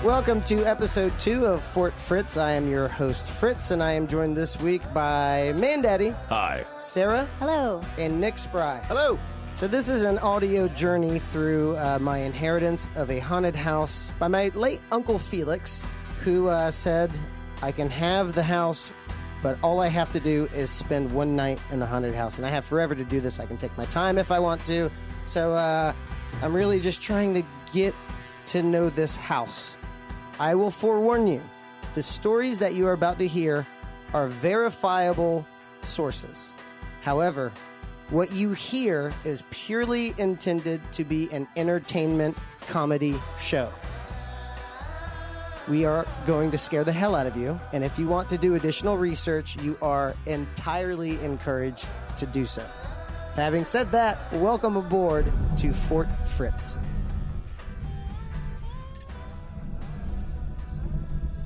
Welcome to episode 2 of Fort Fritz. I am your host, Fritz, and I am joined this week by Mandaddy. Hi. Sarah. Hello. And Nick Spry. Hello. So this is an audio journey through my inheritance of a haunted house by my late Uncle Felix, who said, I can have the house, but all I have to do is spend one night in the haunted house. And I have forever to do this. I can take my time if I want to. So I'm really just trying to get to know this house. I will forewarn you, the stories that you are about to hear are verifiable sources. However, what you hear is purely intended to be an entertainment comedy show. We are going to scare the hell out of you, and if you want to do additional research, you are entirely encouraged to do so. Having said that, welcome aboard to Fort Fritz.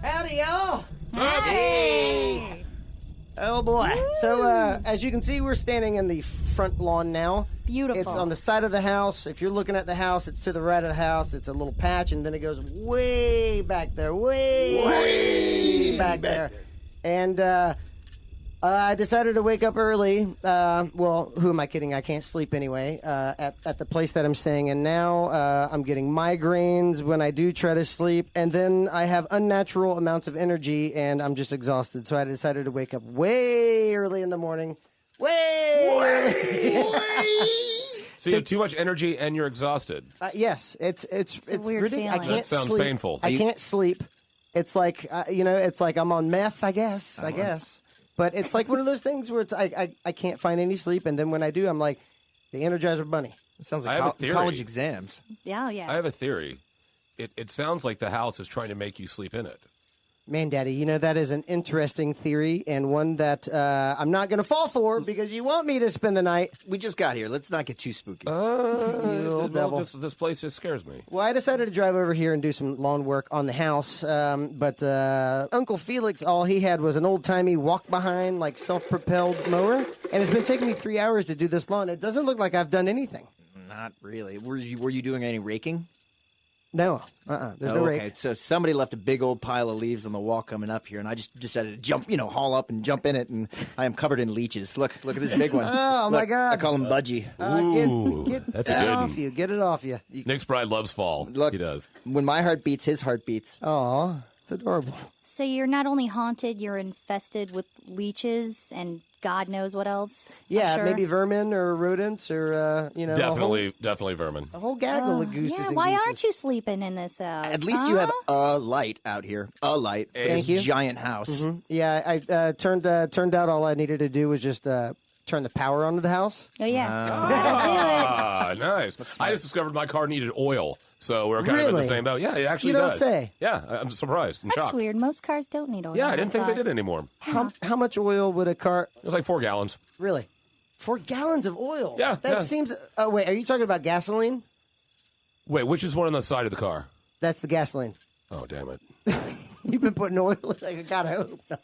Howdy, y'all! Hey! Oh boy. So, as you can see, we're standing in the front lawn now. Beautiful. It's on the side of the house. If you're looking at the house, it's to the right of the house. It's a little patch, and then it goes way back there. Way back there. And I decided to wake up early. Well, who am I kidding? I can't sleep anyway at the place that I'm staying in now. I'm getting migraines when I do try to sleep. And then I have unnatural amounts of energy, and I'm just exhausted. So I decided to wake up way early in the morning. Way So you have too much energy and you're exhausted. Yes, it's a weird ridiculous. feeling. I can't That sounds sleep. painful. I can't sleep. It's like it's like I'm on meth. I guess. But it's like one of those things where it's I can't find any sleep, and then when I do, I'm like the Energizer Bunny. It sounds I have a like theory. college exams. Yeah. I have a theory. It sounds like the house is trying to make you sleep in it. Man, Daddy, that is an interesting theory and one that I'm not going to fall for because you want me to spend the night. We just got here. Let's not get too spooky. You old devil. This place just scares me. Well, I decided to drive over here and do some lawn work on the house, but Uncle Felix, all he had was an old-timey walk-behind, like, self-propelled mower, and it's been taking me 3 hours to do this lawn. It doesn't look like I've done anything. Not really. Were you doing any raking? No, there's no rake. Okay, so somebody left a big old pile of leaves on the wall coming up here, and I just decided to jump, haul up and jump in it, and I am covered in leeches. Look at this big one. Oh, my Look, God. I call him Budgie. Get that's a it good off one. you. Get it off you. Nick's bride loves fall. Look, He does. When my heart beats, his heart beats. Aw, it's adorable. So you're not only haunted, you're infested with leeches and God knows what else. I'm Yeah, sure. maybe vermin or rodents or, Definitely vermin. a whole gaggle of gooses Yeah, and why geeses. aren't you sleeping in this house? At least you have a light out here. A light. For Thank this you. giant house. Yeah, I turned out all I needed to do was just turn the power onto the house. Oh, yeah. That'll do it. Ah, nice. I just discovered my car needed oil, so we're kind of in Really? the same boat. Yeah, it actually You don't does. say. Yeah, I'm surprised and That's shocked. weird. Most cars don't need oil. Yeah, I didn't think they thought. did anymore. How much oil would a car... It was like 4 gallons. Really? 4 gallons of oil? Yeah, That yeah. seems... Oh, wait, are you talking about gasoline? Wait, which is one on the side of the car? That's the gasoline. Oh, damn it! You've been putting oil in it. God, I hope not.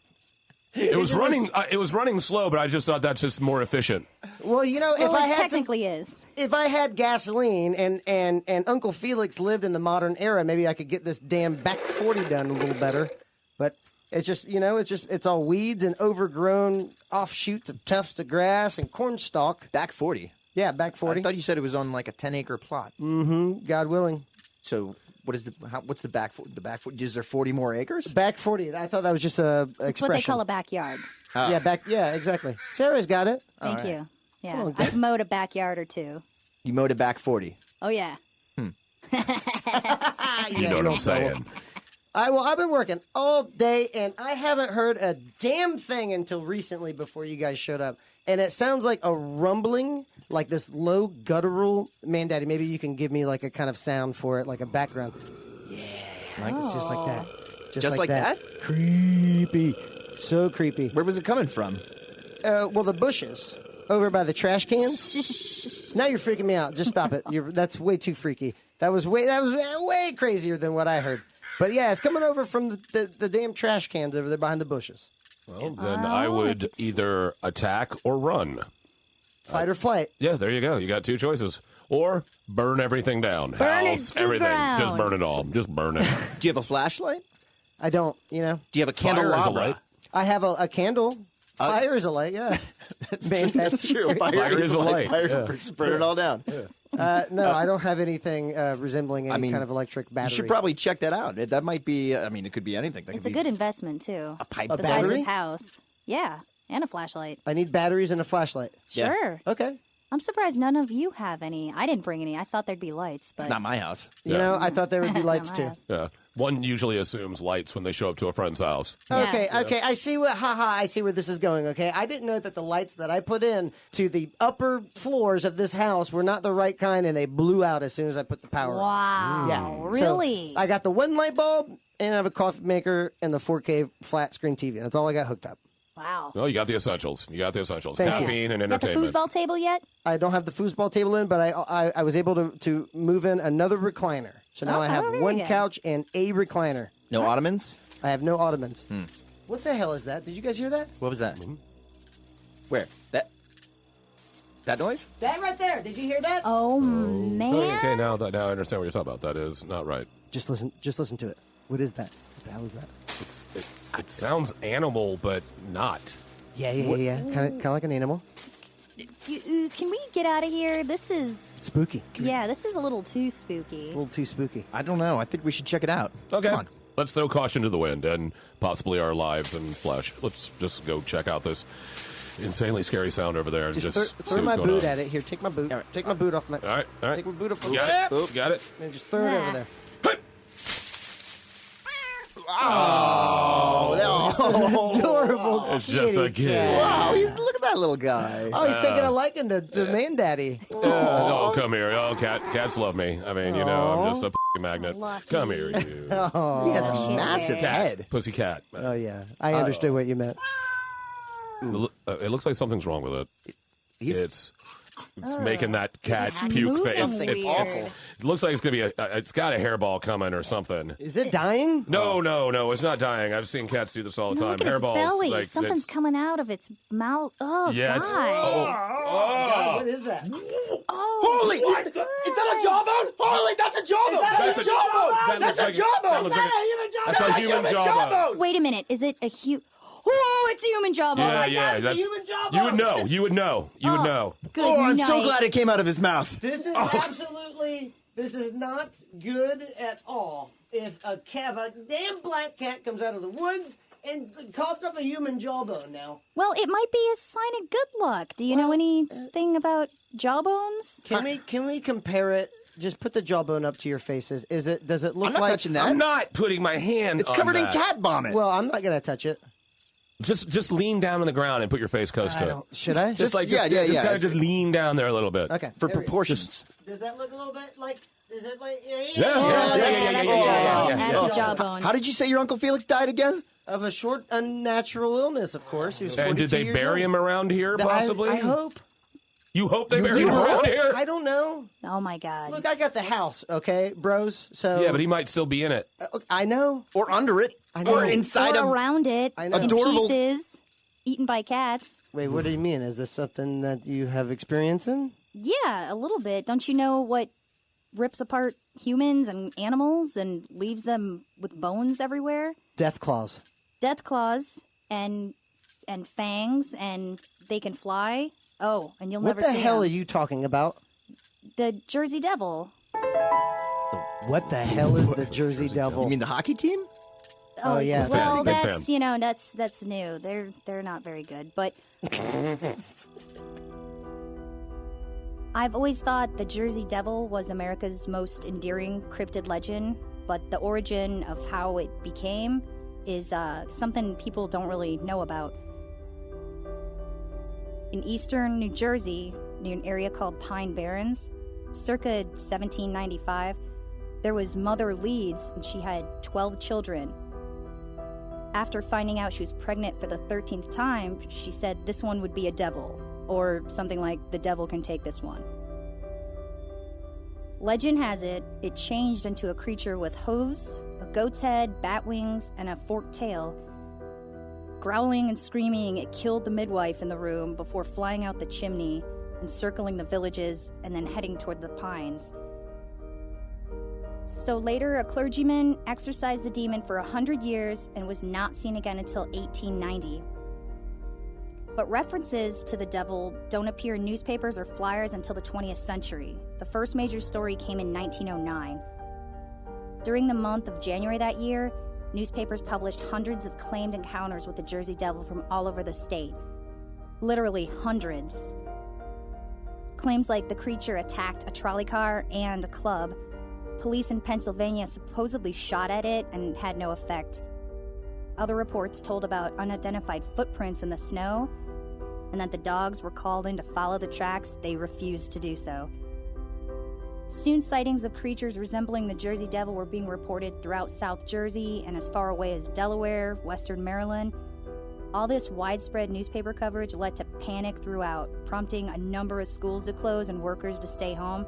It was running. It was running slow, but I just thought that's just more efficient. Well, Well, if I it had technically is. if I had gasoline and Uncle Felix lived in the modern era, maybe I could get this damn back 40 done a little better. But it's just, it's all weeds and overgrown offshoots of tufts of grass and corn stalk. Back 40. Yeah, back 40. I thought you said it was on like a 10-acre plot. God willing. So what's the back 40? The back 40? Is there 40 more acres? Back 40. I thought that was just a expression. It's what they call a backyard. Yeah, exactly. Sarah's got it. Thank you. Yeah. on, I've mowed a backyard or two. You mowed it back 40. Oh, yeah. You know what I'm saying? I've been working all day, and I haven't heard a damn thing until recently before you guys showed up. And it sounds like a rumbling, like this low guttural. Man, Daddy, maybe you can give me like a kind of sound for it, like a background. Yeah, it's just like that. Just like that? Creepy. So creepy. Where was it coming from? Well, the bushes over by the trash cans. Now you're freaking me out. Just stop it. That's way too freaky. That was way crazier than what I heard. But yeah, it's coming over from the damn trash cans over there behind the bushes. Well, then I would either attack or run. Fight or flight. Yeah, there you go. You got 2 choices. or burn everything down. Burn it House, to the everything. ground. Just burn it all. Just burn it. Do you have a flashlight? I don't, you know. Do you have a Fire is a candelabra? light. I have a candle. Fire is a light, yeah. That's true. Fire is a light. Fire, Yeah. just burn it all down. No, I don't have anything resembling any I mean, kind of electric battery. You should probably check that out. That might be. I mean, it could be anything. That It's could a be good investment too. a pipe. A Besides battery? his house. Yeah, and a flashlight. I need batteries and a flashlight. Yeah. Sure. Okay. I'm surprised none of you have any. I didn't bring any. I thought there'd be lights, but It's not my house. You know, I thought there would be lights Not too. my house. Yeah. One usually assumes lights when they show up to a friend's house. Yeah. Okay, okay. I see what. I see where this is going. Okay, I didn't know that the lights that I put in to the upper floors of this house were not the right kind, and they blew out as soon as I put the power on. Wow. Yeah, So Really? I got the one light bulb, and I have a coffee maker and the 4K flat screen TV. That's all I got hooked up. Wow. Oh, you got the essentials. You got the essentials. Thank you. Caffeine and Got the entertainment. foosball table yet? I don't have the foosball table in, but I was able to move in another recliner. So now Oh, I have very one good. couch and a recliner. No ottomans. I have no ottomans. What the hell is that? Did you guys hear that? What was that? Where? That noise? That right there. Did you hear that? Oh, man. Okay, now I understand what you're talking about. That is not right. Just listen to it. What is that? What the hell is that? It sounds animal, but not. Yeah. Kind of like an animal. Can we get out of here? This is... Spooky. Yeah, this is a little too spooky. A little too spooky. I don't know. I think we should check it out. Okay. Come on. Let's throw caution to the wind and possibly our lives and flesh. Let's just go check out this insanely scary sound over there and just, Just see throw what's my going boot on. at it. Here, take my boot. Take my boot off my. All right. Take my boot off my. Got it. Got it. And just throw it over there. Adorable. It's just a kitty kid. cat. Wow, look at that little guy. Oh, he's taking a liking to Man Daddy. Oh, come here. Oh, cats love me. I mean, you know, I'm just a f***ing magnet. Lucky. Come here, you. He has a massive head. Pussycat. Oh yeah, I understood what you meant. It looks like something's wrong with it. It's making that cat It's puke moving face. It's weird. awful. It looks like it's gonna be it's got a hairball coming or something. Is it dying? No, it's not dying. I've seen cats do this all the No, time. look at its Hairballs, belly. like, Something's it's- coming out of its mouth. Oh, Yeah, it's God. What is that? Oh, Holy! Is that a jawbone? Holy, that's a jawbone! That's a jawbone. That's a jawbone. That's a human jawbone. Wait a minute. Is it a Oh, it's a human jawbone. Yeah. That's you would know. You would know. You would know. Good Oh, I'm so night. glad it came out of his mouth. This is absolutely. This is not good at all. If a damn black cat comes out of the woods and coughs up a human jawbone now. Well, it might be a sign of good luck. Do you know anything about jawbones? Can we compare it? Just put the jawbone up to your faces. Does it look I'm not like? touching that. I'm not putting my hand. It's on covered in that. cat vomit. Well, I'm not gonna touch it. Just lean down on the ground and put your face close to it. Should I? Just like yeah. Just kind of just lean down there a little bit. Okay. for there we go. proportions. Does that look a little bit like? Is it like? Yeah. That's a jawbone. That's a jawbone. How did you say your Uncle Felix died again? Of a short, unnatural illness, of course. He was And 42 did they years bury old. him around here? Possibly. I hope. You hope they bury You him around hope? here? I don't know. Oh, my God. Look, I got the house, okay, bros. So Yeah, but he might still be in it. I know. Or under it? know. Or inside or of... around it I know. in Adorable- pieces, eaten by cats. Wait, what do you mean? Is this something that you have experience in? Yeah, a little bit. Don't you know what rips apart humans and animals and leaves them with bones everywhere? Death claws. Death claws and fangs, and they can fly. Oh, and you'll What never the see hell them. are you talking about? The Jersey Devil. What the hell is the Jersey Devil? You mean the hockey team? Oh, yeah. Well, Big fan. that's that's new. They're not very good, but I've always thought the Jersey Devil was America's most endearing cryptid legend, but the origin of how it became is something people don't really know about. In eastern New Jersey, near an area called Pine Barrens, circa 1795, there was Mother Leeds, and she had 12 children. After finding out she was pregnant for the 13th time, she said this one would be a devil, or something like the devil can take this one. Legend has it changed into a creature with hooves, a goat's head, bat wings, and a forked tail. Growling and screaming, it killed the midwife in the room before flying out the chimney encircling the villages and then heading toward the pines. So later, a clergyman exorcised the demon for 100 years and was not seen again until 1890. But references to the devil don't appear in newspapers or flyers until the 20th century. The first major story came in 1909. During the month of January that year, newspapers published hundreds of claimed encounters with the Jersey Devil from all over the state. Literally hundreds. Claims like the creature attacked a trolley car and a club. Police in Pennsylvania supposedly shot at it and had no effect. Other reports told about unidentified footprints in the snow, and that the dogs were called in to follow the tracks. They refused to do so. Soon sightings of creatures resembling the Jersey Devil were being reported throughout South Jersey and as far away as Delaware, Western Maryland. All this widespread newspaper coverage led to panic throughout, prompting a number of schools to close and workers to stay home.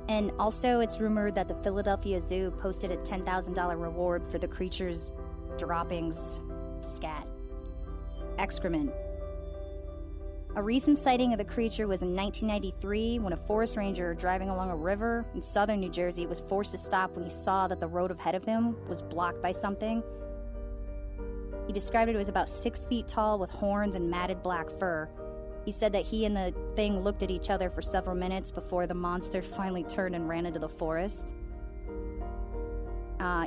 And also, it's rumored that the Philadelphia Zoo posted a $10,000 reward for the creature's droppings, scat, excrement. A recent sighting of the creature was in 1993 when a forest ranger driving along a river in southern New Jersey was forced to stop when he saw that the road ahead of him was blocked by something. He described it as about 6 feet tall with horns and matted black fur. He said that he and the thing looked at each other for several minutes before the monster finally turned and ran into the forest.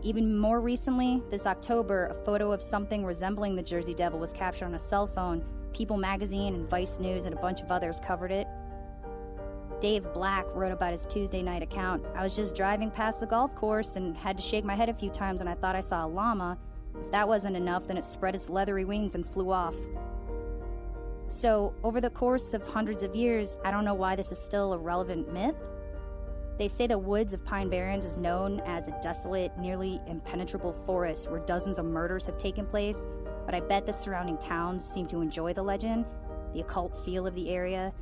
Even more recently, this October, a photo of something resembling the Jersey Devil was captured on a cell phone. People Magazine and Vice News and a bunch of others covered it. Dave Black wrote about his Tuesday night account. I was just driving past the golf course and had to shake my head a few times when I thought I saw a llama. If that wasn't enough, then it spread its leathery wings and flew off. So, over the course of hundreds of years, I don't know why this is still a relevant myth. They say the woods of Pine Barrens is known as a desolate, nearly impenetrable forest where dozens of murders have taken place, but I bet the surrounding towns seem to enjoy the legend, the occult feel of the area.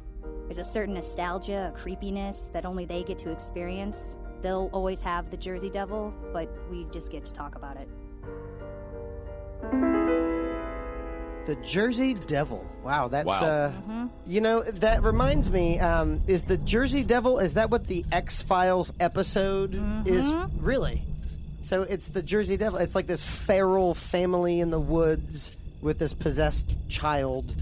There's a certain nostalgia, a creepiness that only they get to experience. They'll always have the Jersey Devil, but we just get to talk about it. The Jersey Devil. Wow, that's Wow. You know, that reminds me. Is the Jersey Devil? Is that what the X-Files episode is? Really? So it's the Jersey Devil. It's like this feral family in the woods with this possessed child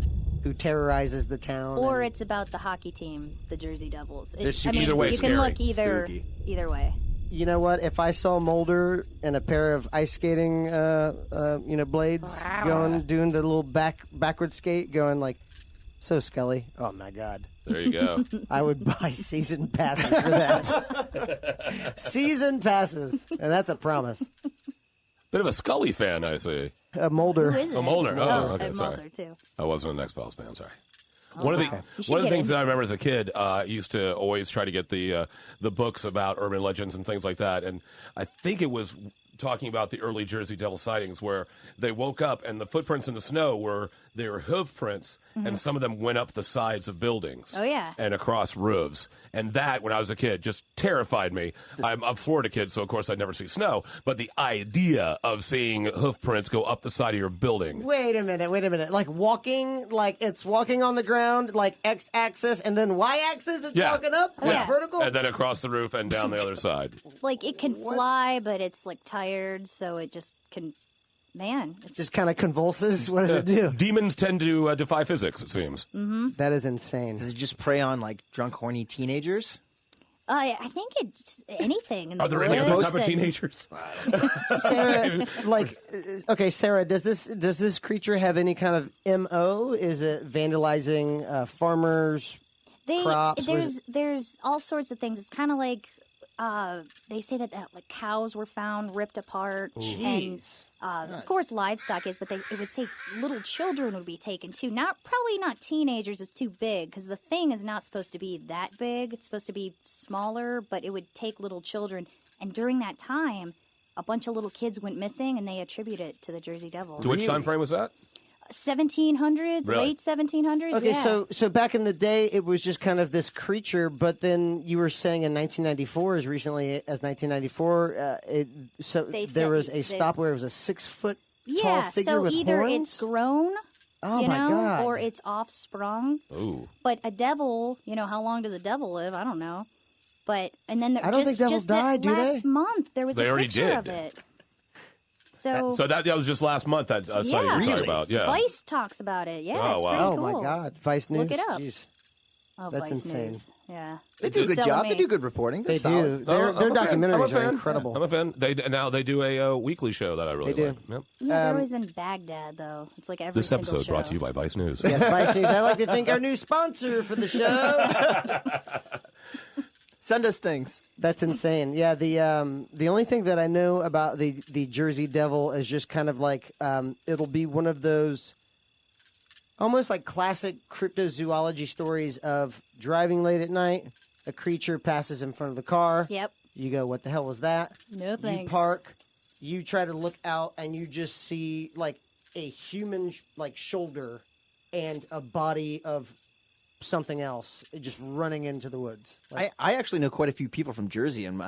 who terrorizes the town. Or it's about the hockey team, the Jersey Devils. It's, either way you scary. can look Spooky. either way. You know what? If I saw Mulder and a pair of ice skating, blades doing the little backward skate, going like, "So Scully, oh my God." There you go. I would buy season passes for that. Season passes, and that's a promise. Bit of a Scully fan, I see. Mulder. Who is it? Oh, Mulder. Oh, okay, and sorry. Mulder, too. I wasn't an X-Files fan, sorry. One of You should the get things in. that I remember as a kid, I used to always try to get the books about urban legends and things like that. And I think it was talking about the early Jersey Devil sightings where they woke up and the footprints in the snow were hoof prints, and some of them went up the sides of buildings. Oh, yeah. And across roofs. And that, when I was a kid, just terrified me. I'm a Florida kid, so of course I'd never see snow. But the idea of seeing hoof prints go up the side of your building. Wait a minute. Like walking, like it's walking on the ground, like X-axis, and then Y-axis, it's walking up, like Yeah. vertical? And then across the roof and down the other side. Like, it can fly, but it's, like, tired, so it just can... Man, it's Just kind of convulses. What does it do? Demons tend to defy physics, it seems. That is insane. Does it just prey on like drunk, horny teenagers? I think it's anything in the Are there any other woods type of that- teenagers? Sarah, like, okay, Sarah, does this creature have any kind of MO? Is it vandalizing farmers? Crops? What is There's all sorts of things. It's kind of like they say that like cows were found ripped apart, and of course livestock is, but it would say little children would be taken too. Probably not teenagers. It's too big because the thing is not supposed to be that big. It's supposed to be smaller, but it would take little children. And during that time, a bunch of little kids went missing, and they attribute it to the Jersey Devil. To which time frame was that? 1700s, Really? late 1700s. Okay, yeah. so back in the day, it was just kind of this creature, but then you were saying in 1994, as recently as 1994, there was a stop where it was a 6 foot tall figure so with either horns? it's grown Oh, you my know, God. or its offspring. Ooh. But a devil, how long does a devil live? I don't know. But and then I don't think devils die, do they? last month there was They a already picture did. of it. So that was just last month that I saw you were talking Really? about. Yeah. Vice talks about it. Yeah, Oh, it's wow. pretty Oh, cool. my God. Vice News? Look it up. Jeez. Oh, That's Vice insane. News. Yeah. They do a good Selling job. me. They do good reporting. They're They solid. do. Their I'm a fan. I'm a documentaries are fan. incredible. I'm a fan. They do a weekly show that I really They do. like. Yep. Yeah, they're always in Baghdad, though. It's like every This single episode show. brought to you by Vice News. Yes, Vice News. I'd like to thank our new sponsor for the show. Send us things. That's insane. Yeah, the only thing that I know about the Jersey Devil is just kind of like it'll be one of those almost like classic cryptozoology stories of driving late at night, a creature passes in front of the car. Yep. You go, what the hell was that? No You thanks. park, you try to look out, and you just see like a human like shoulder and a body of something else just running into the woods. Like, I actually know quite a few people from Jersey, and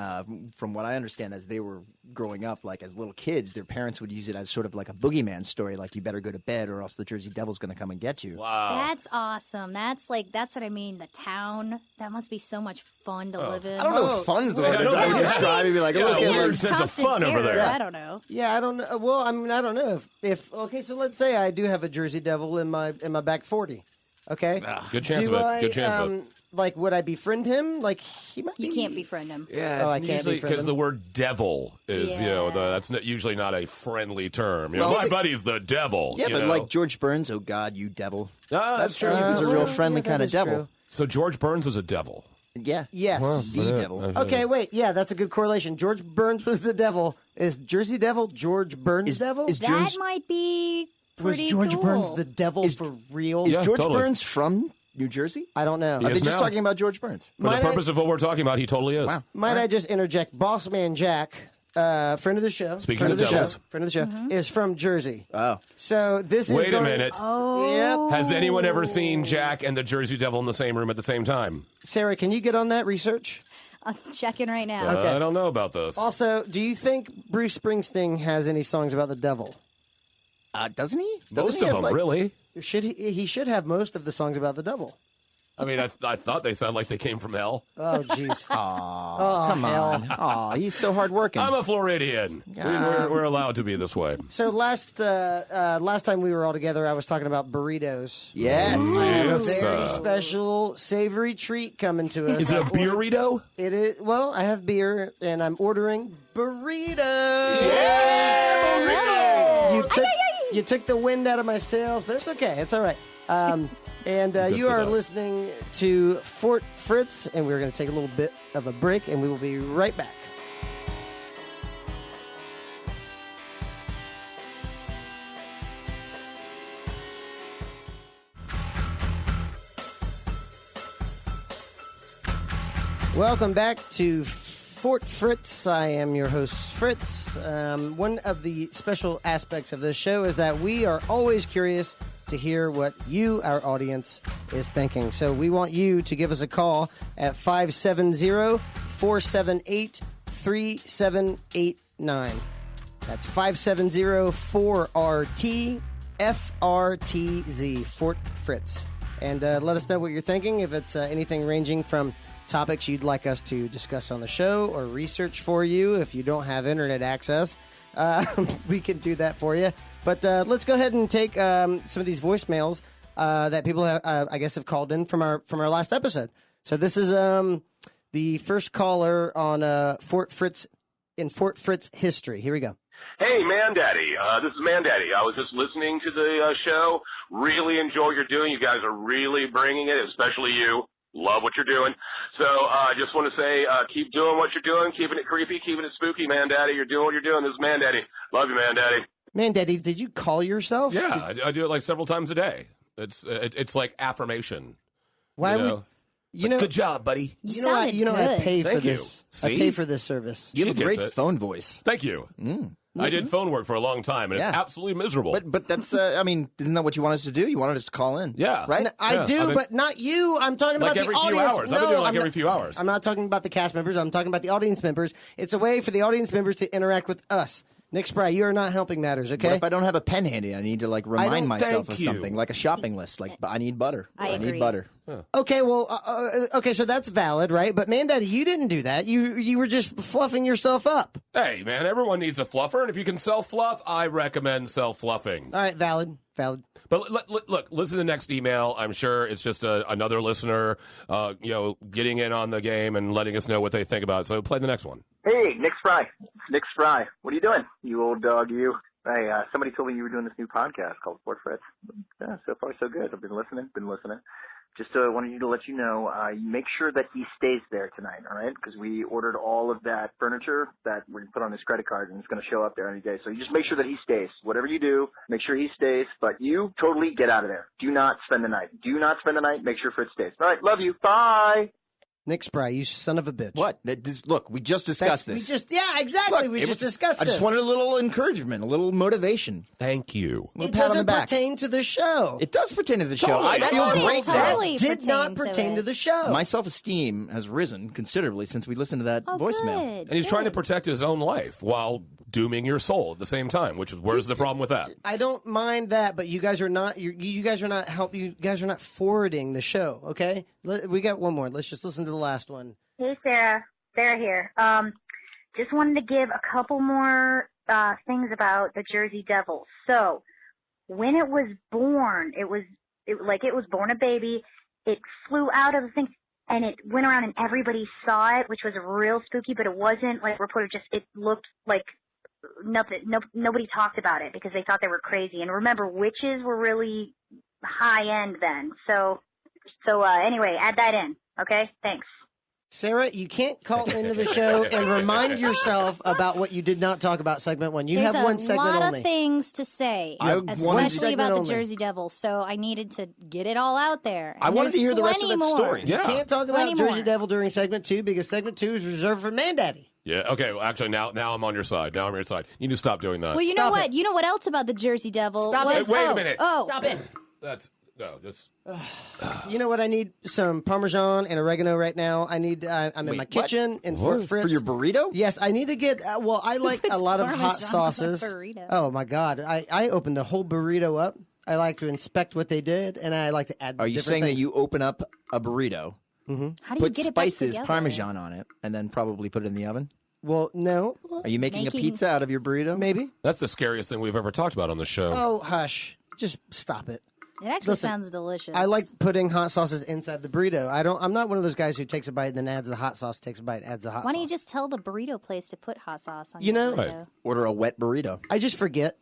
from what I understand, as they were growing up, like as little kids, their parents would use it as sort of like a boogeyman story, like you better go to bed or else the Jersey Devil's going to come and get you. Wow. That's awesome. That's what I mean. The town. That must be so much fun to live in. I don't know if fun's the way I to don't know. describe it. Be like, It's look a at weird like, sense of Constant fun over terror. there. I don't know. yeah, I don't know. Well, I mean, I don't know if okay. So let's say I do have a Jersey Devil in my back 40. Okay, Good chance do of it. I, Good chance of it. Like, would I befriend him? Like, he might. You be... can't befriend him. Yeah, Oh, I it's can't usually befriend because him. the word devil is, Yeah. that's usually not a friendly term. You know, Well, my it's- buddy's the devil. yeah, you but know? like George Burns, oh God, you devil. Ah, that's true. He was a well, real friendly yeah, kind that of is devil. true. So George Burns was a devil. Yeah. Yes. The devil. Okay, wait. Yeah, that's a good correlation. George Burns was the devil. Is Jersey Devil George Burns' devil? is That George- might be was pretty George cool. Burns the devil Is- for real? Is Yeah, George totally. Burns from New Jersey? I don't know. He Are they is just now. talking about George Burns? For the Might I- purpose of what we're talking about, he totally is. Wow. Might I just interject? Boss Man Jack, friend of the show. Speaking friend of the devils. show, friend of the show, is from Jersey. Oh. So this is. Wait a going- minute. Yep. Has anyone ever seen Jack and the Jersey Devil in the same room at the same time? Sarah, can you get on that research? I'm checking right now. Okay. I don't know about this. Also, do you think Bruce Springsteen has any songs about the devil? Doesn't he? Doesn't Most he of have, them, like- really. Should he should have most of the songs about the devil? I mean, I thought they sound like they came from hell. Oh, jeez. Aw, come on. Aw, he's so hardworking. I'm a Floridian. We're allowed to be this way. So last time we were all together, I was talking about burritos. Yes. Yes. A very special savory treat coming to us. Is it a burrito? It is. Well, I have beer, and I'm ordering burritos. You took the wind out of my sails, but it's okay. It's all right. And you for are that. listening to Fort Fritz, and we're going to take a little bit of a break, and we will be right back. Welcome back to Fort Fritz. I am your host, Fritz. One of the special aspects of this show is that we are always curious to hear what you, our audience, is thinking. So we want you to give us a call at 570-478-3789. That's 570-4RT-FRTZ, Fort Fritz. And let us know what you're thinking, if it's anything ranging from topics you'd like us to discuss on the show or research for you. If you don't have internet access, we can do that for you. But let's go ahead and take some of these voicemails that people have, I guess, have called in from our last episode. So this is the first caller on Fort Fritz history. Here we go. Hey, Man Daddy. This is Man Daddy. I was just listening to the show. Really enjoy what you're doing. You guys are really bringing it, especially you. Love what you're doing. So I just want to say keep doing what you're doing, keeping it creepy, keeping it spooky, Man Daddy. You're doing what you're doing. This is Man Daddy. Love you, Man Daddy. Man, Daddy, did you call yourself? Yeah, I do it like several times a day. It's like affirmation. Why you would know? you know? Good job, buddy. You know, sounded I good. pay for Thank you. this. I See? pay for this service. You have She a great gets it. phone voice. Thank you. I did phone work for a long time, and it's Yeah. absolutely miserable. But that's, I mean, isn't that what you want us to do? You wanted us to call in. Yeah. Right? I Yeah, do, I mean- but not you. I'm talking Like about every the few audience. hours. I've been doing it like I'm every not- few hours. I'm not talking about the cast members. I'm talking about the audience members. It's a way for the audience members to interact with us. Nick Spry, you are not helping matters, What okay? if I don't have a pen handy? I need to like remind don't- myself of Thank you. something, like a shopping list. Like I need butter. I need agree. butter. Okay, well, okay, so that's valid, right? But man, Daddy, you didn't do that. You were just fluffing yourself up. Hey, man, everyone needs a fluffer, and if you can self-fluff, I recommend self-fluffing. All right, valid. But look, listen to the next email. I'm sure it's just another listener, getting in on the game and letting us know what they think about it. So play the next one. Hey, Nick Spry. Nick Spry. What are you doing? You old dog, you. Hey, somebody told me you were doing this new podcast called Sport Fritz. Yeah, so far so good. I've been listening. Just wanted to let you know, make sure that he stays there tonight, all right? Because we ordered all of that furniture that we're going to put on his credit card, and it's going to show up there any day. So you just make sure that he stays. Whatever you do, make sure he stays. But you totally get out of there. Do not spend the night. Make sure Fritz stays. All right, love you. Bye. Nick Spry, you son of a bitch. What? Look, we just discussed this. Yeah, exactly. Look, we it just was- discussed I this. just wanted a little encouragement, a little motivation. Thank you. A little It pat on the doesn't back. pertain to the show. It does pertain to the show. Totally. I That feel totally- great totally now. Did not pertain to pertain it. to the show. My self-esteem has risen considerably since we listened to that Oh, voicemail. good. And he's trying to good. protect his own life while dooming your soul at the same time, which is where's the problem with that? I don't mind that, but you guys are not. You guys are not help. You guys are not forwarding the show. Okay, we got one more. Let's just listen to the last one. Hey, Sarah. Sarah here. Just wanted to give a couple more things about the Jersey Devils. So, when it was born, it was born a baby. It flew out of the thing, and it went around, and everybody saw it, which was real spooky. But it wasn't like reported. It looked like nothing. Nobody talked about it because they thought they were crazy. And remember, witches were really high end then. So anyway, add that in. Okay, thanks. Sarah, you can't call into the show and remind yourself about what you did not talk about segment one. You There's have one a segment lot only. of things to say, You have one especially segment about the only. Jersey Devils. So I needed to get it all out there. I And wanted to there's hear the rest of plenty that more. story. You Yeah. can't talk about Plenty Jersey more. Devil during segment 2 because segment 2 is reserved for Man Daddy. Yeah. Okay. Well, actually, now I'm on your side. Now I'm on your side. You need to stop doing that. Well, you know Stop what? it. You know what else about the Jersey Devil? Stop was, it. Wait a oh, minute. Oh, Stop it. That's no. Just You know what? I need some Parmesan and oregano right now. I'm in my what? kitchen in Fort Fritz. For your burrito? Yes, I need to get. Well, I like a puts lot of hot Parmesan on a sauces. burrito? Oh my God! I opened the whole burrito up. I like to inspect what they did, and I like to add. Are you different saying that things. you open up a burrito, how do you put get it back spices, together? Parmesan on it, and then probably put it in the oven? Well, no, Are you making a pizza out of your burrito? maybe. that's the scariest thing we've ever talked about on the show. Oh, hush! Just stop it. It actually Listen, sounds delicious. I like putting hot sauces inside the burrito. I'm not one of those guys who takes a bite and then adds the hot sauce. Takes a bite, adds the hot Why sauce. don't you just tell the burrito place to put hot sauce on You your know- burrito? Right. Order a wet burrito. I just forget.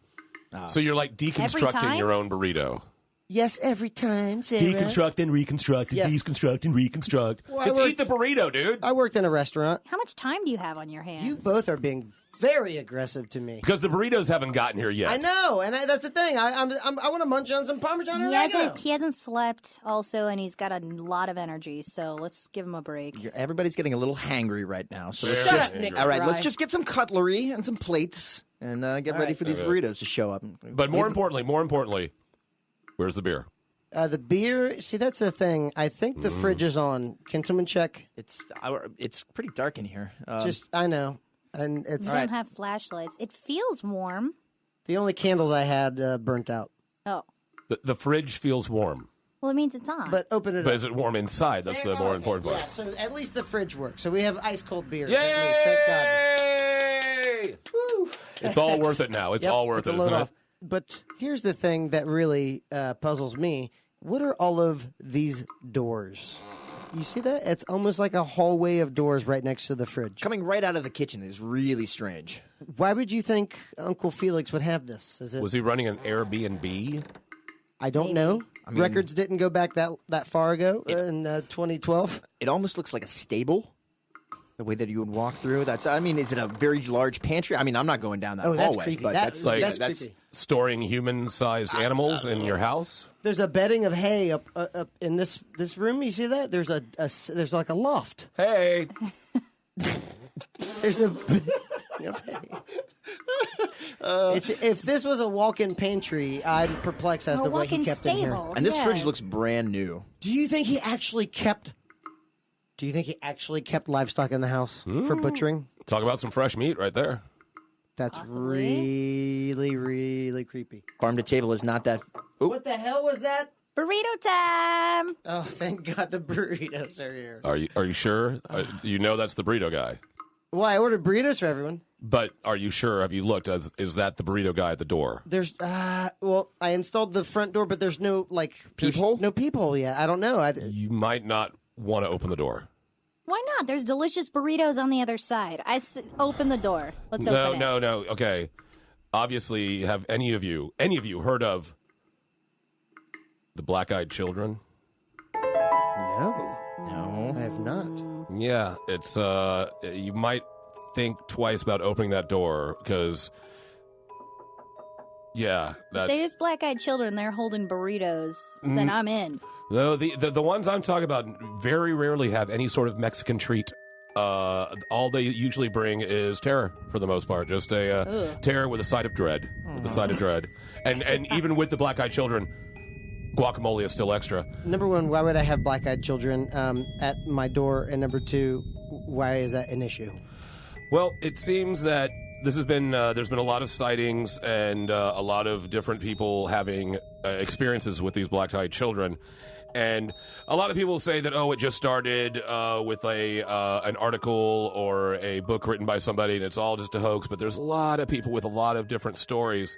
So you're like deconstructing time? your own burrito. Yes, every time. Sarah. Deconstruct and reconstruct and Yes. deconstruct and reconstruct. Well, Just I eat the burrito, dude. I worked in a restaurant. How much time do you have on your hands? You both are being very aggressive to me. Because the burritos haven't gotten here yet. I know, and that's the thing. I want to munch on some Parmesan and oregano. He hasn't slept also, and he's got a lot of energy. So let's give him a break. Everybody's getting a little hangry right now. So let's Shut just up, Nick all right. Fry. Let's just get some cutlery and some plates and get ready for these burritos to show up. But more importantly, where's the beer? The beer. See, that's the thing. I think the fridge is on. Can someone check? It's pretty dark in here. I know, and it's We don't have flashlights. It feels warm. the only candles I had burnt out. Oh, The fridge feels warm. well, it means it's on. But open it But up. is it warm inside? That's the more important part. Yeah, so at least the fridge works. So we have ice cold beers. At least, thank God. Yay! It's all worth it now. It's Yep, all worth it's it, a load isn't it? off. But here's the thing that really puzzles me. What are all of these doors? You see that? It's almost like a hallway of doors right next to the fridge. coming right out of the kitchen is really strange. Why would you think Uncle Felix would have this? Is it? Was he running an Airbnb? I don't know. Records didn't go back that far ago in 2012. It almost looks like a stable. The way that you would walk through. Is it a very large pantry? I mean, I'm not going down that Oh, that's hallway. creepy. But That- that's Like that's that's creepy. storing human-sized animals in your house. There's a bedding of hay up in this room. You see that? There's there's like a loft. Hey, There's a bedding of hay. If this was a walk-in pantry, I'm perplexed as a to what he walk-in kept in here. stable. and this Yeah. fridge looks brand new. Do you think he actually kept? Do you think he actually kept livestock in the house for butchering? talk about some fresh meat right there. That's Possibly. really, really creepy. Farm to table is not that. Oop. What the hell was that? Burrito time. Oh, thank God the burritos are here. Are you sure? You know that's the burrito guy. Well, I ordered burritos for everyone. But are you sure? Have you looked? Is that the burrito guy at the door? There's, well, I installed the front door, but there's no, like... Peephole? No peephole yet. I don't know. You might not want to open the door. Why not? There's delicious burritos on the other side. Open the door. Let's open it. No. Okay. Obviously, have any of you heard of the Black-Eyed Children? No. No. I have not. Yeah, it's you might think twice about opening that door because If there's black-eyed children, they're holding burritos, then I'm in. No, the ones I'm talking about very rarely have any sort of Mexican treat. All they usually bring is terror for the most part, just a terror with a side of dread, and even with the Black-Eyed Children, guacamole is still extra. Number one, why would I have black-eyed children at my door? And number two, why is that an issue? Well, it seems that this has been there's been a lot of sightings and a lot of different people having experiences with these black-eyed children. And a lot of people say that, it just started with an article or a book written by somebody, and it's all just a hoax. But there's a lot of people with a lot of different stories,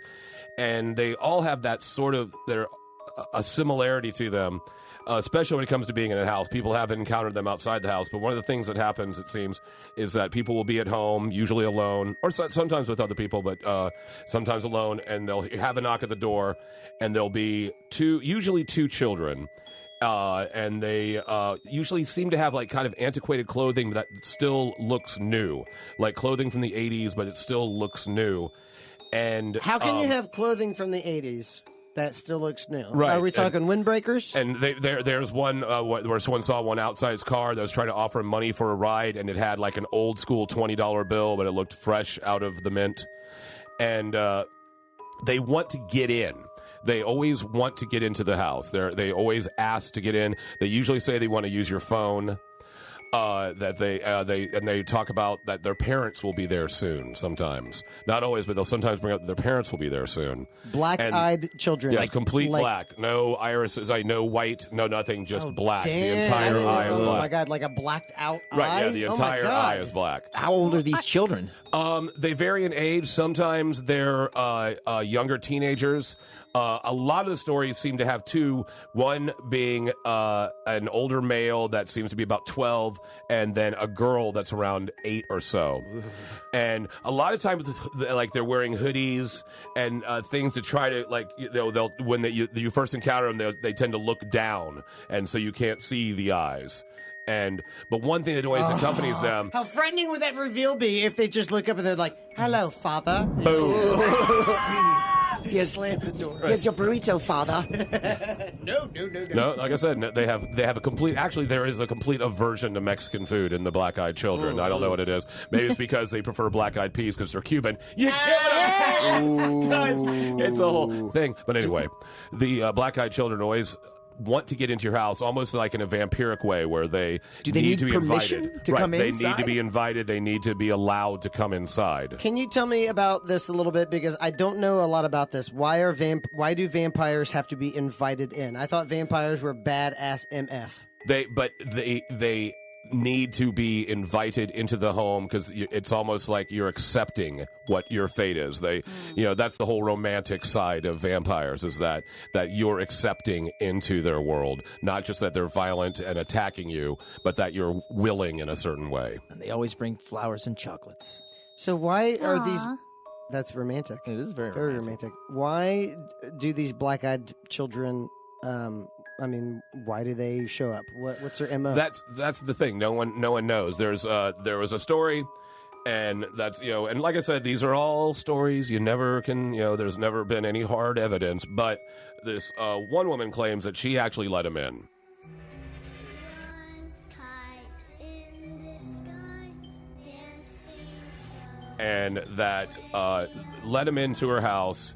and they all have that sort of a similarity to them, especially when it comes to being in a house. People have encountered them outside the house, but one of the things that happens, it seems, is that people will be at home, usually alone, or sometimes with other people, but sometimes alone, and they'll have a knock at the door, and there'll be usually two children. And they usually seem to have like kind of antiquated clothing that still looks new, like clothing from the 80s, but it still looks new. And How can you have clothing from the 80s that still looks new? Right. Are we talking windbreakers? And there's one where someone saw one outside his car that was trying to offer him money for a ride, and it had like an old school $20 bill, but it looked fresh out of the mint. And they want to get in. They always want to get into the house. They always ask to get in. They usually say they want to use your phone. That they talk about that their parents will be there soon. Sometimes, not always, but they'll sometimes bring up that their parents will be there soon. Black-eyed children. Yes, complete black. No irises. No white. No nothing. Just black. Damn. The entire eye is Oh black. my God, like a blacked out eye? Right. Yeah. The entire oh my God. eye is black. How old are these children? They vary in age. Sometimes they're younger teenagers. A lot of the stories seem to have two. One being an older male that seems to be about 12, and then a girl that's around 8 or so. And a lot of times, like they're wearing hoodies and things to try to they'll when you first encounter them, they tend to look down, and so you can't see the eyes. But one thing that always accompanies them. How frightening would that reveal be if they just look up and they're like, "Hello, father." Boom. Yes. Slam the door. Here's your burrito, father. No, like I said, they have a complete. Actually, there is a complete aversion to Mexican food in the Black-Eyed Children. I don't know what it is. Maybe it's because they prefer black-eyed peas because they're Cuban. You can't. Guys, it's a whole thing. But anyway, the Black-Eyed Children always want to get into your house almost like in a vampiric way where they need to be permission invited. to right. come They inside? need to be invited. They need to be allowed to come inside. Can you tell me about this a little bit, because I don't know a lot about this? Why do vampires have to be invited in? I thought vampires were badass MF. They need to be invited into the home because it's almost like you're accepting what your fate is. That's the whole romantic side of vampires, is that you're accepting into their world, not just that they're violent and attacking you, but that you're willing in a certain way. And they always bring flowers and chocolates. So why are these... Aw. That's romantic. It is very romantic. Why do these black-eyed children... why do they show up? What's their MO? That's the thing. No one knows. There was a story, and that's and like I said, these are all stories. You never can there's never been any hard evidence. But this one woman claims that she actually let him in. And that let him into her house.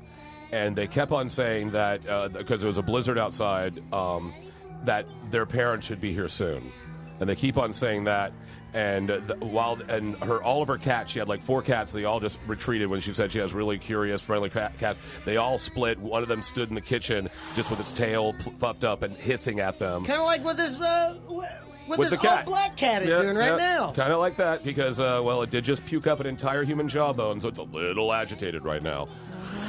And they kept on saying that because there was a blizzard outside, that their parents should be here soon. And they keep on saying that. And all of her cats, she had like 4 cats. They all just retreated when she said she has really curious, friendly cats. They all split. One of them stood in the kitchen just with its tail puffed up and hissing at them. Kind of like what this With this the cat. all-black cat is doing right now. Kind of like that because, it did just puke up an entire human jawbone, so it's a little agitated right now.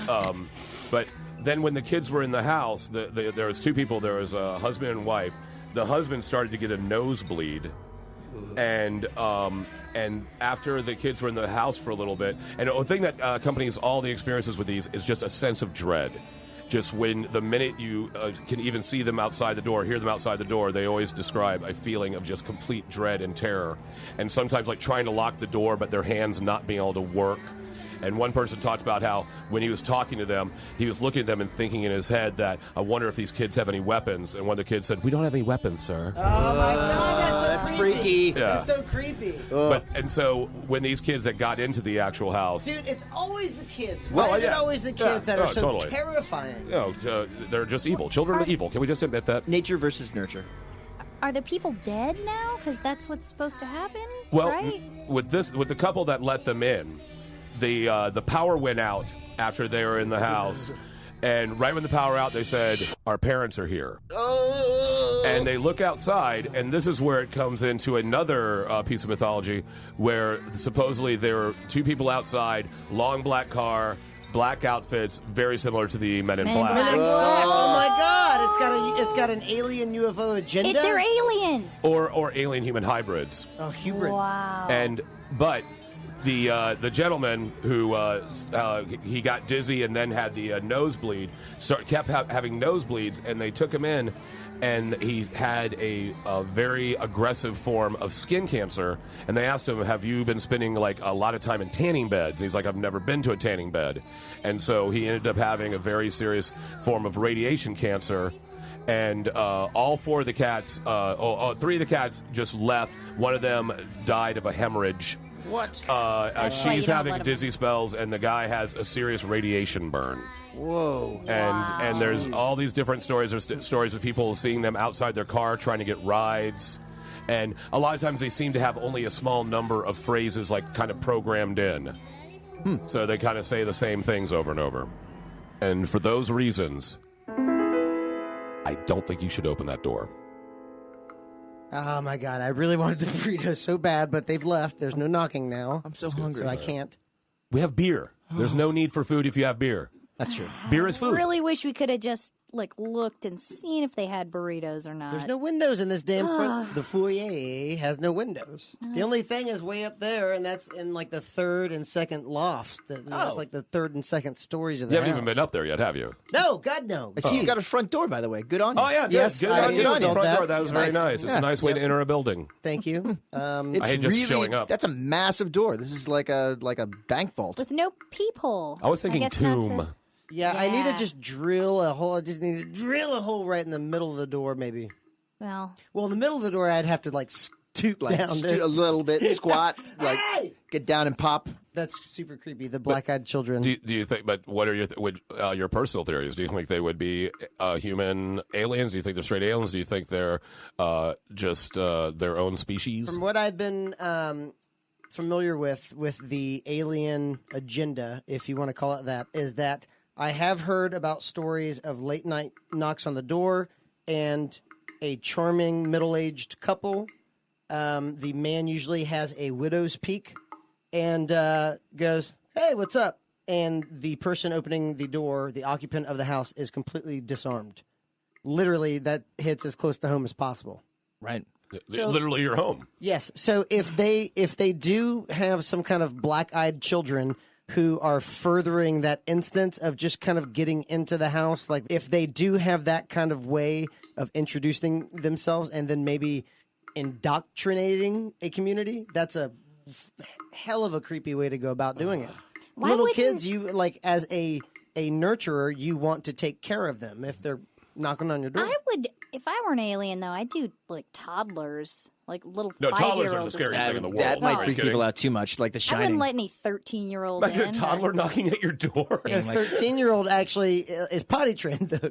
But then when the kids were in the house, there was 2 people. There was a husband and wife. The husband started to get a nosebleed. And after the kids were in the house for a little bit, and the thing that accompanies all the experiences with these is just a sense of dread. Just when the minute you can even see them outside the door, hear them outside the door, they always describe a feeling of just complete dread and terror. And sometimes like trying to lock the door, but their hands not being able to work. And one person talked about how when he was talking to them, he was looking at them and thinking in his head that, I wonder if these kids have any weapons. And one of the kids said, we don't have any weapons, sir. Oh, my God, that's so freaky. Yeah. That's so creepy. And so when these kids that got into the actual house... Dude, it's always the kids. Well, Why is it yeah. always the kids that are so totally. terrifying? They're just evil. Children are evil. Can we just admit that? Nature versus nurture. Are the people dead now? Because that's what's supposed to happen, Well, right? with the couple that let them in, the power went out after they were in the house, and right when the power out, they said, "Our parents are here." Oh. And they look outside, and this is where it comes into another piece of mythology, where supposedly there were 2 people outside, long black car, black outfits, very similar to the Men in Black. Men in Black. Oh my God! It's got an alien UFO agenda. They're aliens. Or alien human hybrids. Oh, hybrids. Wow. But the gentleman who he got dizzy and then had the nosebleed kept having nosebleeds, and they took him in, and he had a very aggressive form of skin cancer. And they asked him, "Have you been spending like a lot of time in tanning beds?" And he's like, "I've never been to a tanning bed." And so he ended up having a very serious form of radiation cancer. And all 4 of the cats, 3 of the cats just left. One of them died of a hemorrhage. What? She's having dizzy spells, and the guy has a serious radiation burn. Whoa. And there's all these different stories. There's stories of people seeing them outside their car trying to get rides. And a lot of times they seem to have only a small number of phrases like kind of programmed in. So they kind of say the same things over and over. And for those reasons, I don't think you should open that door. Oh my God! I really wanted the burritos so bad, but they've left. There's no knocking now. I'm so hungry. So I can't. We have beer. There's no need for food if you have beer. That's true. Beer is food. Really wish we could have just looked and seen if they had burritos or not. There's no windows in this damn front. The foyer has no windows. The only thing is way up there, and that's in like the 3rd and 2nd lofts. That's like the 3rd and 2nd stories of the You haven't house. even been up there yet, have you? No, God no. I see you got a front door, by the way. Good on you. Oh, yeah. Yes, good I on you. installed The front that. door. That was very nice. It's a nice way to enter a building. Thank you. It's I hate just really, showing up. That's a massive door. This is like a bank vault. With no peephole. I was thinking guess not tomb. Yeah, I need to Yeah. just drill a hole. I just need to drill a hole right in the middle of the door, maybe. Well, Well, in the middle of the door, I'd have to stoop Like down. a little bit, squat, like Hey! get down and pop. That's super creepy. The black-eyed children. Do you think? But what are your personal theories? Do you think they would be human aliens? Do you think they're straight aliens? Do you think they're just their own species? From what I've been familiar with the alien agenda, if you want to call it that, is that I have heard about stories of late night knocks on the door and a charming middle-aged couple. The man usually has a widow's peak and goes, "Hey, what's up?" And the person opening the door, the occupant of the house, is completely disarmed. Literally, that hits as close to home as possible. Right. Literally, your home. Yes. So if they do have some kind of black-eyed children who are furthering that instance of just kind of getting into the house, like if they do have that kind of way of introducing themselves and then maybe indoctrinating a community, that's a hell of a creepy way to go about doing it. Why Little wouldn't- kids, you like as a nurturer, you want to take care of them if they're knocking on your door. I would If I were an alien, though, I'd do like toddlers, like little No, 5-year-olds. toddlers are the scariest thing in the world. That might Are you freak kidding? people out too much, like The I Shining. wouldn't let any 13-year-old Imagine in. a toddler knocking at your door. A 13-year-old actually is potty trained, though.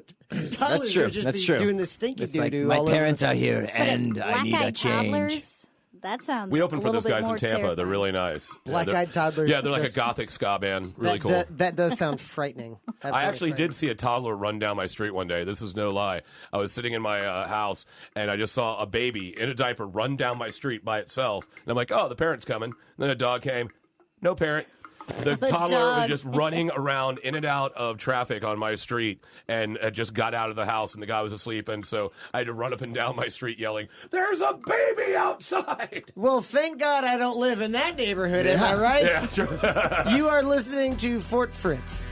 Toddlers true. are just That's be true. doing the stinky It's like, doo-doo my all over parents the out here, But and I need a black-eyed change. toddlers, that sounds We opened a for little those guys bit more in Tampa. They're terrifying. really nice. Black-eyed toddlers. Yeah, they're like a does- gothic ska band. Really that, cool. That does sound frightening. I Absolutely actually frightening. did see a toddler run down my street one day. This is no lie. I was sitting in my house, and I just saw a baby in a diaper run down my street by itself. And I'm like, oh, the parent's coming. And then a dog came. No parent. The toddler was dog. just running around in and out of traffic on my street and just got out of the house, and the guy was asleep. And so I had to run up and down my street yelling, there's a baby outside. Well, thank God I don't live in that neighborhood, am I right? Yeah, sure. You are listening to Fort Fritz.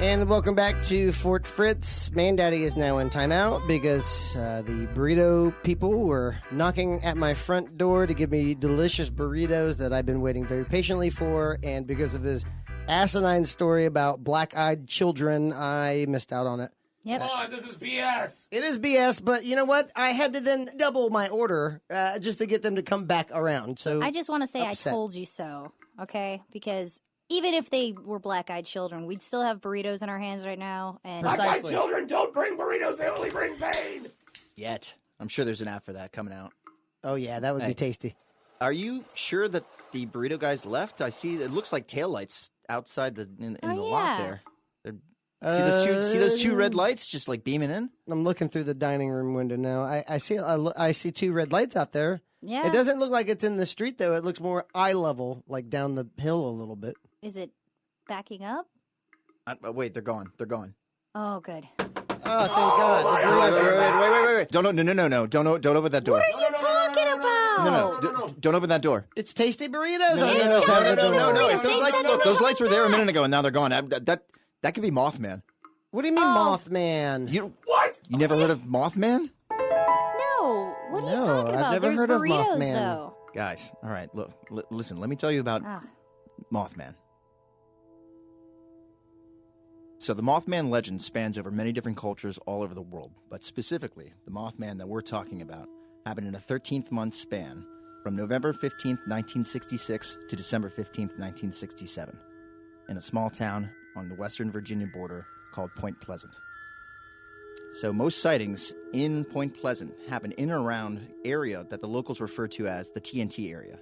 And welcome back to Fort Fritz. Mandaddy is now in timeout because the burrito people were knocking at my front door to give me delicious burritos that I've been waiting very patiently for. And because of his asinine story about black-eyed children, I missed out on it. Yep. Come on, this is BS. It is BS, but you know what? I had to then double my order just to get them to come back around. So I just want to say upset. I told you so, okay? Because even if they were black-eyed children, we'd still have burritos in our hands right now. And Black-eyed Precisely. children don't bring burritos, they only bring pain. Yet. I'm sure there's an app for that coming out. Oh, yeah, that would be Hey. tasty. Are you sure that the burrito guys left? I see it looks like taillights outside in the lot yeah. there. See those two red lights just like beaming in? I'm looking through the dining room window now. I see two red lights out there. yeah. It doesn't look like it's in the street, though. It looks more eye level, like down the hill a little bit. Is it backing up? Wait, they're gone. They're gone. Oh, good. Oh, thank God. Wait. Don't open that door. What are you talking about? No. Don't open that door. It's tasty burritos. No. burritos. They said they Those were lights were there a minute ago and now they're gone. That could be Mothman. What do you mean, Mothman? You What? never heard of Mothman? No. What are you No, talking I've about? never There's heard of burritos, Mothman. though. Guys, all right, look, listen, let me tell you about Ugh. Mothman. So the Mothman legend spans over many different cultures all over the world, but specifically, the Mothman that we're talking about happened in a 13th-month span from November 15th, 1966 to December 15th, 1967, in a small town on the western Virginia border called Point Pleasant. So most sightings in Point Pleasant happen in and around area that the locals refer to as the TNT area.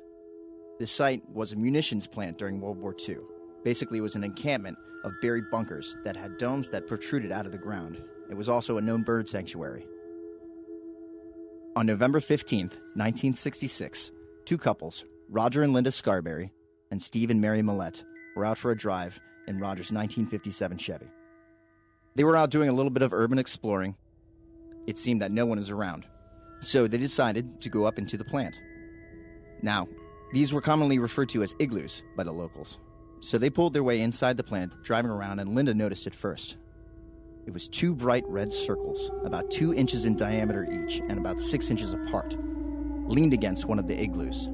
This site was a munitions plant during World War II. Basically, it was an encampment of buried bunkers that had domes that protruded out of the ground. It was also a known bird sanctuary. On November 15th, 1966, two couples, Roger and Linda Scarberry and Steve and Mary Millette, were out for a drive in Roger's 1957 Chevy. They were out doing a little bit of urban exploring. It seemed that no one was around, so they decided to go up into the plant. Now, these were commonly referred to as igloos by the locals. So they pulled their way inside the plant, driving around, and Linda noticed it first. It was two bright red circles, about 2 inches in diameter each and about 6 inches apart, leaned against one of the igloos.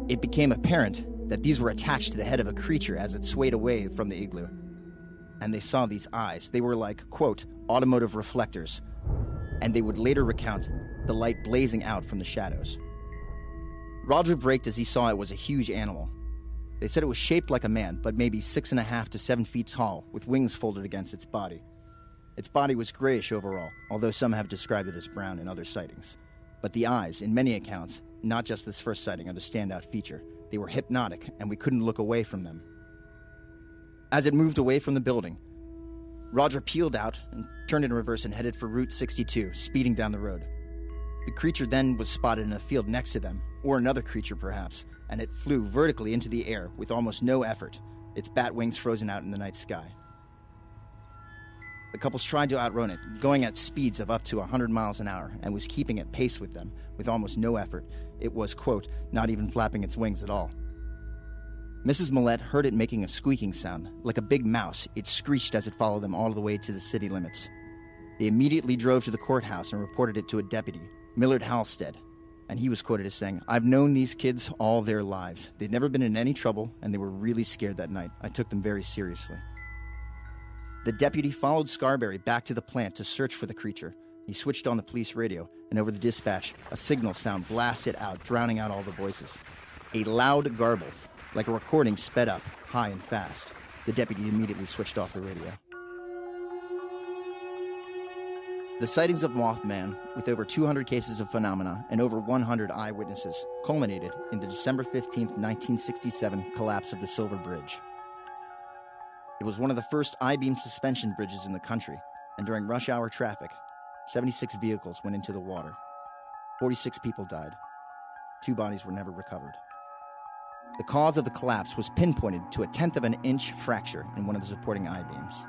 It became apparent that these were attached to the head of a creature as it swayed away from the igloo. And they saw these eyes. They were like, quote, automotive reflectors, and they would later recount the light blazing out from the shadows. Roger braked as he saw it was a huge animal. They said it was shaped like a man, but maybe 6.5 to 7 feet tall, with wings folded against its body. Its body was grayish overall, although some have described it as brown in other sightings. But the eyes, in many accounts, not just this first sighting, are the standout feature. They were hypnotic, and we couldn't look away from them. As it moved away from the building, Roger peeled out and turned in reverse and headed for Route 62, speeding down the road. The creature then was spotted in a field next to them, or another creature perhaps, and it flew vertically into the air with almost no effort, its bat wings frozen out in the night sky. The couples tried to outrun it, going at speeds of up to 100 miles an hour, and was keeping at pace with them with almost no effort. It was, quote, not even flapping its wings at all. Mrs. Millette heard it making a squeaking sound. Like a big mouse, it screeched as it followed them all the way to the city limits. They immediately drove to the courthouse and reported it to a deputy, Millard Halstead, and he was quoted as saying, "I've known these kids all their lives. They'd never been in any trouble, and they were really scared that night. I took them very seriously." The deputy followed Scarberry back to the plant to search for the creature. He switched on the police radio, and over the dispatch, a signal sound blasted out, drowning out all the voices. A loud garble, like a recording sped up, high and fast. The deputy immediately switched off the radio. The sightings of Mothman, with over 200 cases of phenomena and over 100 eyewitnesses, culminated in the December 15, 1967 collapse of the Silver Bridge. It was one of the first I-beam suspension bridges in the country, and during rush hour traffic, 76 vehicles went into the water. 46 people died. 2 bodies were never recovered. The cause of the collapse was pinpointed to a 1/10 of an inch fracture in one of the supporting I-beams.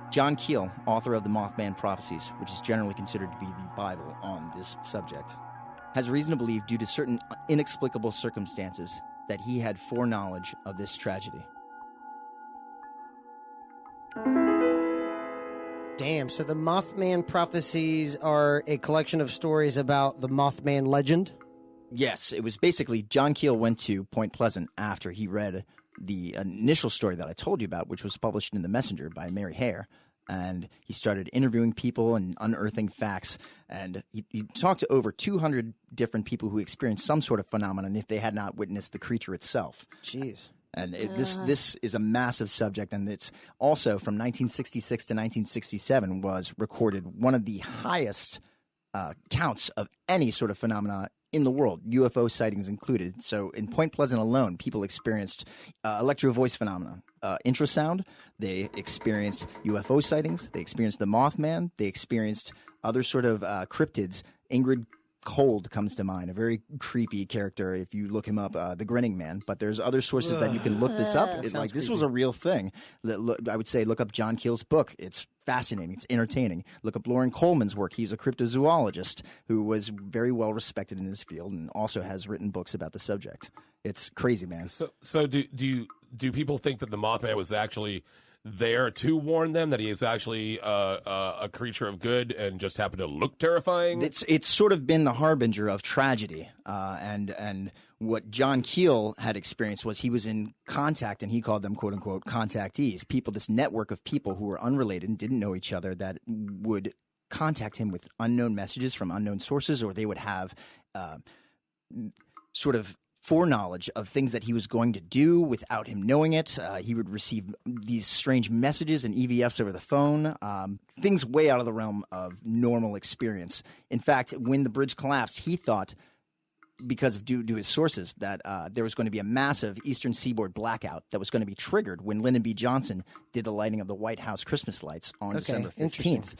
John Keel, author of the Mothman Prophecies, which is generally considered to be the Bible on this subject, has reason to believe, due to certain inexplicable circumstances, that he had foreknowledge of this tragedy. Damn, so the Mothman Prophecies are a collection of stories about the Mothman legend? Yes, it was basically John Keel went to Point Pleasant after he read the initial story that I told you about, which was published in The Messenger by Mary Hare. And he started interviewing people and unearthing facts. And he talked to over 200 different people who experienced some sort of phenomenon if they had not witnessed the creature itself. Jeez. And this is a massive subject, and it's also from 1966 to 1967 was recorded one of the highest counts of any sort of phenomena in the world, UFO sightings included. So in Point Pleasant alone, people experienced electro voice phenomena, infrasound. They experienced UFO sightings. They experienced the Mothman. They experienced other sort of cryptids. Ingrid Cold comes to mind, a very creepy character if you look him up, the Grinning Man. But there's other sources that you can look this up. This was a real thing. I would say look up John Keel's book. It's fascinating. It's entertaining. Look up Loren Coleman's work. He's a cryptozoologist who was very well respected in his field and also has written books about the subject. It's crazy, man. So do people think that the Mothman was actually there to warn them that he is actually a creature of good and just happened to look terrifying? It's sort of been the harbinger of tragedy, and what John Keel had experienced was he was in contact, and he called them quote unquote contactees, people, this network of people who were unrelated and didn't know each other that would contact him with unknown messages from unknown sources, or they would have sort of foreknowledge of things that he was going to do without him knowing it. He would receive these strange messages and EVFs over the phone, things way out of the realm of normal experience. In fact, when the bridge collapsed, he thought, because of due to his sources, that there was going to be a massive Eastern Seaboard blackout that was going to be triggered when Lyndon B. Johnson did the lighting of the White House Christmas lights on December 15th.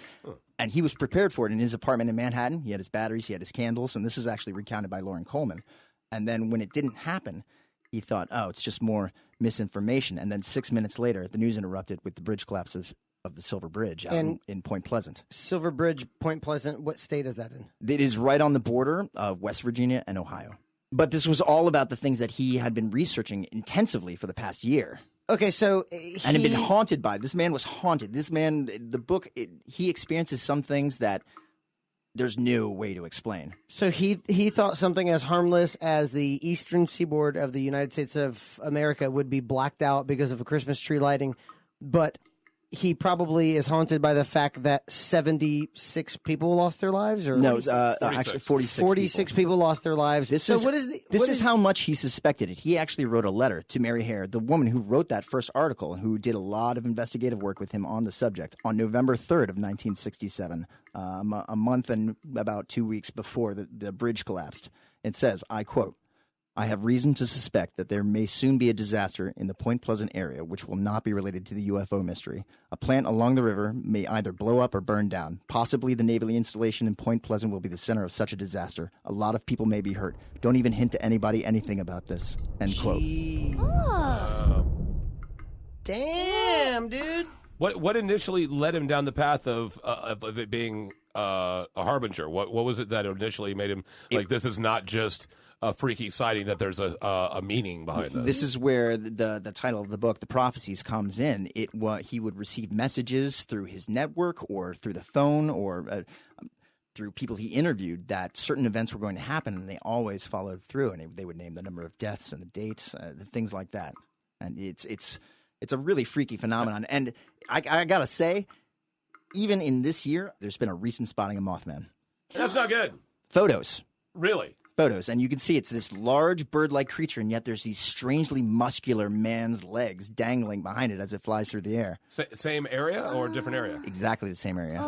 And he was prepared for it in his apartment in Manhattan. He had his batteries, he had his candles, and this is actually recounted by Loren Coleman. And then when it didn't happen, he thought, oh, it's just more misinformation. And then 6 minutes later, the news interrupted with the bridge collapse of the Silver Bridge out in Point Pleasant. Silver Bridge, Point Pleasant, what state is that in? It is right on the border of West Virginia and Ohio. But this was all about the things that he had been researching intensively for the past year. Okay, so and had been haunted by. This man was haunted. This man, the book, he experiences some things that there's no way to explain. So he thought something as harmless as the eastern seaboard of the United States of America would be blacked out because of a Christmas tree lighting, but he probably is haunted by the fact that 76 people lost their lives, or no, actually 46 people lost their lives. This is how much he suspected it. He actually wrote a letter to Mary Hare, the woman who wrote that first article, who did a lot of investigative work with him on the subject, on November 3rd of 1967, a month and about 2 weeks before the bridge collapsed. It says, I quote, "I have reason to suspect that there may soon be a disaster in the Point Pleasant area which will not be related to the UFO mystery. A plant along the river may either blow up or burn down. Possibly the naval installation in Point Pleasant will be the center of such a disaster. A lot of people may be hurt. Don't even hint to anybody anything about this." End quote. Oh. Damn, dude. What initially led him down the path of it being a harbinger? What was it that initially made him like, this is not just freaky sighting that there's a meaning behind this. This is where the title of the book, The Prophecies, comes in. He would receive messages through his network or through the phone or through people he interviewed that certain events were going to happen, and they always followed through. And they would name the number of deaths and the dates, things like that. And it's a really freaky phenomenon. And I gotta say, even in this year, there's been a recent spotting of Mothman. That's not good. Photos. Really? Photos, and you can see it's this large bird-like creature, and yet there's these strangely muscular man's legs dangling behind it as it flies through the air. Same area or different area? Exactly the same area.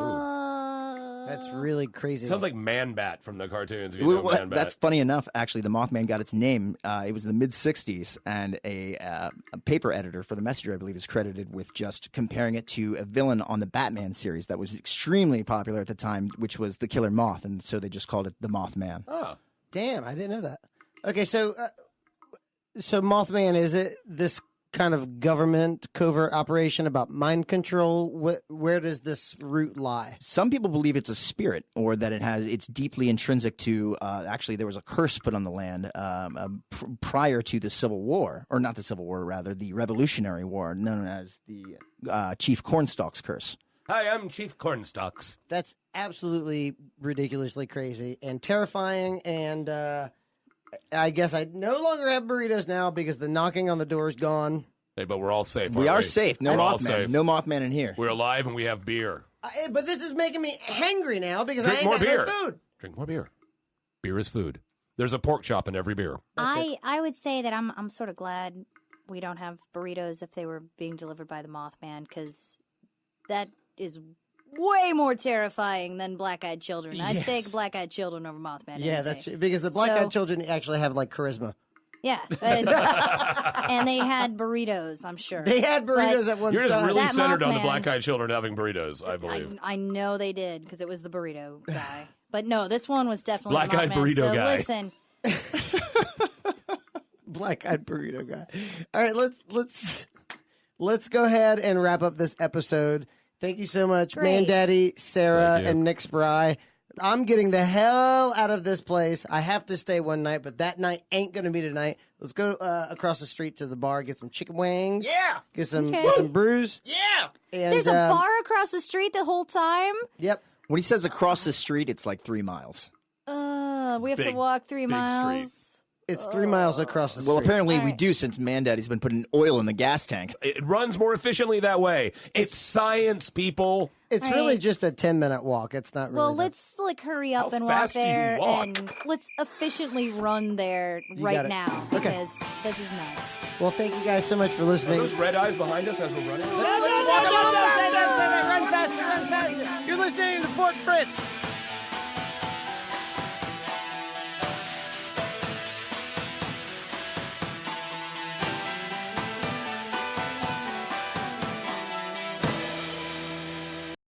That's really crazy. Sounds like Man-Bat from the cartoons. Well, that's funny enough. Actually, the Mothman got its name. It was in the mid-'60s, and a paper editor for the Messenger, I believe, is credited with just comparing it to a villain on the Batman series that was extremely popular at the time, which was the Killer Moth, and so they just called it the Mothman. Oh. Damn, I didn't know that. Okay, so Mothman, is it this kind of government covert operation about mind control? Where does this root lie? Some people believe it's a spirit, or that it's deeply intrinsic to. Actually, there was a curse put on the land prior to the Civil War, or not the Civil War, rather the Revolutionary War, known as the Chief Cornstalk's curse. Hi, I'm Chief Cornstalks. That's absolutely ridiculously crazy and terrifying. And I guess I no longer have burritos now because the knocking on the door is gone. Hey, but we're all safe. We are safe. No We're all Mothman. safe. No Mothman in here. We're alive and we have beer. But this is making me hangry now because Drink I ain't more got beer. no food. Drink more beer. Beer is food. There's a pork chop in every beer. I would say that I'm sort of glad we don't have burritos if they were being delivered by the Mothman, because that is way more terrifying than Black-Eyed Children. I'd take Black-Eyed Children over Mothman. Yeah, that's because the Black-Eyed Children actually have like charisma. Yeah, and they had burritos, I'm sure. They had burritos at one You're just time. really That centered on the Mothman- Black-Eyed Children having burritos, I believe. I know they did because it was the burrito guy. But no, this one was definitely Black-Eyed the Mothman. burrito so guy. Listen, Black-eyed burrito guy. All right, let's go ahead and wrap up this episode. Thank you so much, Great. Man Daddy, Sarah, Thank you. and Nick Spry. I'm getting the hell out of this place. I have to stay one night, but that night ain't going to be tonight. Let's go across the street to the bar, get some chicken wings. Yeah. Get some Okay. get some brews. Yeah. And, there's a bar across the street the whole time. Yep. When he says across the street, it's like 3 miles. We have to Big- walk 3 big miles. street. It's 3 miles across the street. Well, apparently All we right. do, since Mandaddy's been putting oil in the gas tank. It runs more efficiently that way. It's science, people. It's All really right. just a 10-minute walk. It's not really Well, that- let's hurry up How and walk fast do you there, walk? and let's efficiently run there got right it. now Okay. because this is nuts. Well, thank you guys so much for Are listening. those red eyes behind us as we're running? Let's walk along. Run faster, run faster. You're listening to Fort Fritz.